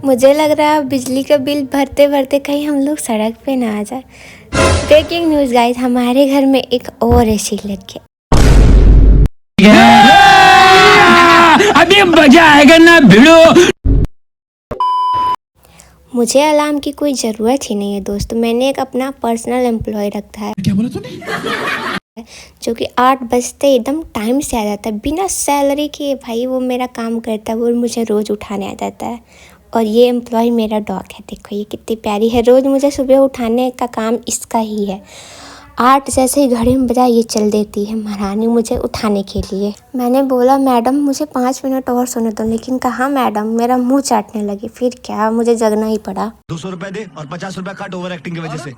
मुझे लग रहा है बिजली का बिल भरते भरते कहीं हम लोग सड़क पे ना आ जाए। ब्रेकिंग न्यूज़ गाइस, हमारे घर में एक और एसी लग गया। अभी मजा आएगा ना भिड़ो। मुझे अलार्म की कोई ज़रूरत ही नहीं है दोस्तों। मैंने एक अपना पर्सनल एम्प्लॉय रखा है। क्या बोला तूने? जो कि 8 बजते एकदम टाइम से आ जाता है बिना सैलरी के। भाई वो मेरा काम करता है, वो मुझे रोज़ उठाने आ जाता है। और ये एम्प्लॉय मेरा डॉग है, देखो ये कितनी प्यारी है। रोज़ मुझे सुबह उठाने का काम इसका ही है। 8 जैसे ही घड़ी में बजा ये चल देती है महारानी मुझे उठाने के लिए। मैंने बोला मैडम मुझे 5 मिनट और सोने दो, लेकिन कहा मैडम मेरा मुंह चाटने लगी। फिर क्या, मुझे जगना ही पड़ा। 200 रुपए दे और 50 रुपए काट ओवर एक्टिंग की वजह से।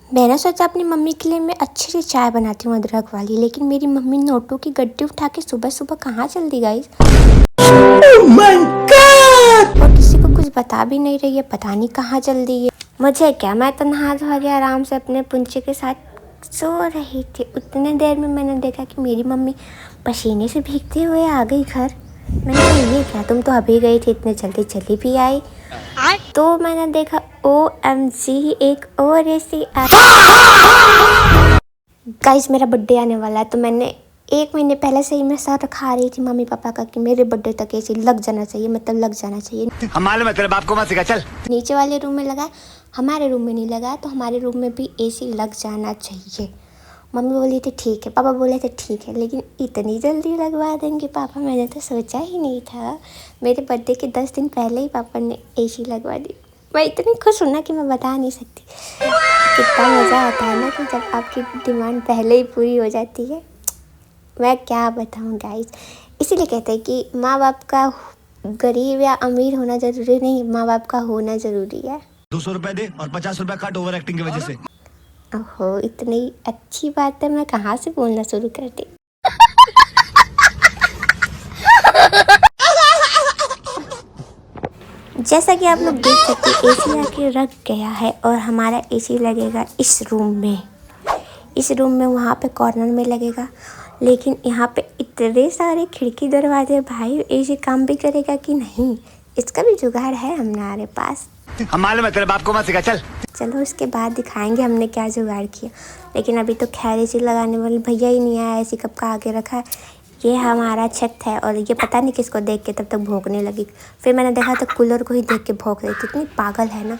मैंने सोचा अपनी मम्मी के लिए मैं अच्छी सी चाय बनाती हूँ अदरक वाली, लेकिन मेरी मम्मी नोटों की गड्डी उठा के सुबह सुबह कहाँ चल दी गाइस। और किसी को कुछ बता भी नहीं रही है, पता नहीं कहाँ चल दी है। मुझे क्या, मैं तो नहा धो के आराम से अपने पुंचे के साथ सो रही थी। उतने देर में मैंने देखा कि मेरी मम्मी पसीने से भीगते हुए आ गई घर। मैंने कहा ये क्या, तुम तो अभी गई थी, इतने जल्दी चली भी आई। तो मैंने देखा OMG एक और ऐसी गाइस मेरा बर्थडे आने वाला है। तो मैंने 1 महीने पहले से ही मैं सर खा रही थी मम्मी पापा का कि मेरे बर्थडे तक ऐसी लग जाना चाहिए, मतलब लग जाना चाहिए। हम मालूम है तेरे बाप को मत सिखा, चल। नीचे वाले रूम में लगा, हमारे रूम में नहीं लगा, तो हमारे रूम में भी AC लग जाना चाहिए। मम्मी बोली थी ठीक है, पापा बोले थे ठीक है, लेकिन इतनी जल्दी लगवा देंगे पापा, मैंने तो सोचा ही नहीं था। मेरे बर्थडे के 10 दिन पहले ही पापा ने AC लगवा दी। मैं इतनी खुश हूँ ना कि मैं बता नहीं सकती। कितना मज़ा आता है ना कि जब आपकी डिमांड पहले ही पूरी हो जाती है। मैं क्या बताऊँ गाइस, इसीलिए कहते हैं कि माँ बाप का गरीब या अमीर होना ज़रूरी नहीं, माँ बाप का होना ज़रूरी है। 200 रुपए दे और 50 रुपए काट ओवर एक्टिंग की वजह से। ओहो, इतनी अच्छी बात है, मैं कहाँ से बोलना शुरू कर दी। जैसा कि आप लोग देख सकते हैं AC आके रख गया है और हमारा AC लगेगा इस रूम में। इस रूम में वहाँ पे कॉर्नर में लगेगा, लेकिन यहाँ पे इतने सारे खिड़की दरवाजे, भाई AC काम भी करेगा कि नहीं, इसका भी जुगाड़ है हमारे पास। हम मालूम है तेरे बाप को मत सिखा, चल। चलो उसके बाद दिखाएंगे हमने क्या जुगाड़ किया। लेकिन अभी तो खैर AC लगाने वाले भैया ही नहीं आया। AC कब का आगे रखा है। ये हमारा छत है और ये पता नहीं किसको देख के तब तक भौंकने लगी। फिर मैंने देखा तो कूलर को ही देख के भौंक रही थी, इतनी पागल है ना।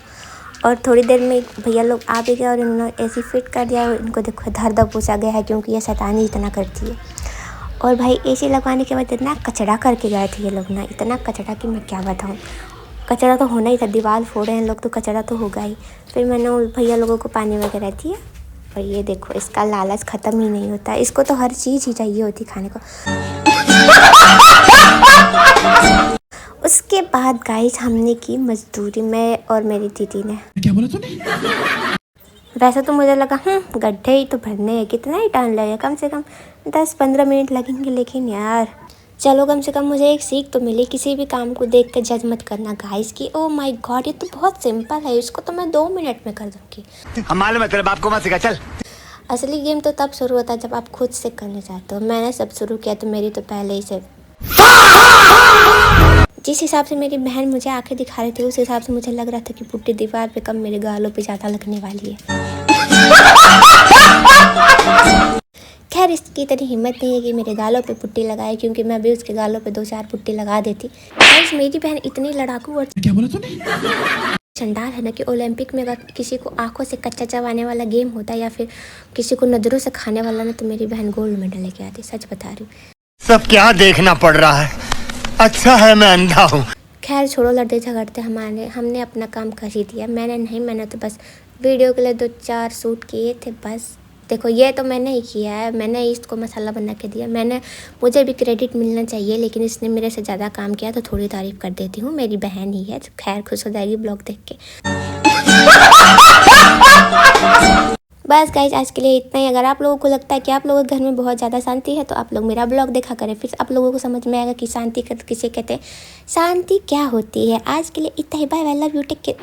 और थोड़ी देर में भैया लोग आ भी गए और इन्होंने AC फिट कर दिया। और इनको देखो धर ध पूछा गया है, क्योंकि ये शैतानी इतना करती है। और भाई AC लगवाने के बाद इतना कचरा करके गए थे ये लोग ना, इतना कचरा कि मैं क्या बताऊँ। कचरा तो होना ही था, दीवार फोड़े हैं लोग तो कचरा तो होगा ही। फिर मैंने उन भैया लोगों को पानी वगैरह दिया। और ये देखो इसका लालच ख़त्म ही नहीं होता, इसको तो हर चीज़ ही चाहिए होती खाने को। उसके बाद गाइस हमने की मजदूरी, मैं और मेरी दीदी ने। क्या बोला तूने? वैसे तो मुझे लगा गड्ढे ही तो भरने हैं, कितना ही टाइम लगेगा, कम से कम 10-15 मिनट लगेंगे। लेकिन यार चलो कम से कम मुझे एक सीख तो मिली, किसी भी काम को देख कर जज मत करना गाइस कि ओ माय गॉड ये तो बहुत सिंपल है, इसको तो मैं 2 मिनट में कर दूँगी। हम मालूम है तेरे बाप को मत सिखा, चल। असली गेम तो तब शुरू होता है जब आप खुद से करना चाहते हो। मैंने सब शुरू किया तो मेरी तो पहले ही से जिस हिसाब से मेरी बहन मुझे आंखें दिखा रही थी, उस हिसाब से मुझे लग रहा था कि पुट्टी दीवार पे कम मेरे गालों पे ज़्यादा लगने वाली है। खैर इसकी इतनी हिम्मत नहीं है कि मेरे गालों पे पुट्टी लगाए, क्योंकि मैं भी उसके गालों पे 2-4 पुट्टी लगा देती। गाइस मेरी बहन इतनी लड़ाकू और क्या बोला तूने? चंडाल है ना कि ओलंपिक में अगर किसी को आंखों से कच्चा चबाने वाला गेम होता है या फिर किसी को नजरों से खाने वाला ना, तो मेरी बहन गोल्ड मेडल लेके आती, सच बता रही हूँ। सब क्या देखना पड़ रहा है, अच्छा है मैं अंधा हूँ। खैर छोड़ो लड़ते झगड़ते, हमने अपना काम कर ही दिया। मैंने तो बस वीडियो के लिए 2-4 शूट किए थे बस। देखो ये तो मैंने ही किया है, मैंने इसको मसाला बना के दिया। मुझे भी क्रेडिट मिलना चाहिए, लेकिन इसने मेरे से ज़्यादा काम किया तो थोड़ी तारीफ़ कर देती हूँ। मेरी बहन ही है, खैर खुश हो जाएगी ब्लॉग देख के। बस गाइज आज के लिए इतना ही। अगर आप लोगों को लगता है कि आप लोगों के घर में बहुत ज़्यादा शांति है तो आप लोग मेरा ब्लॉग देखा करें, फिर आप लोगों को समझ में आएगा कि शांति किसे कहते हैं, शांति क्या होती है। आज के लिए इतना ही, bye bye, love you, take care.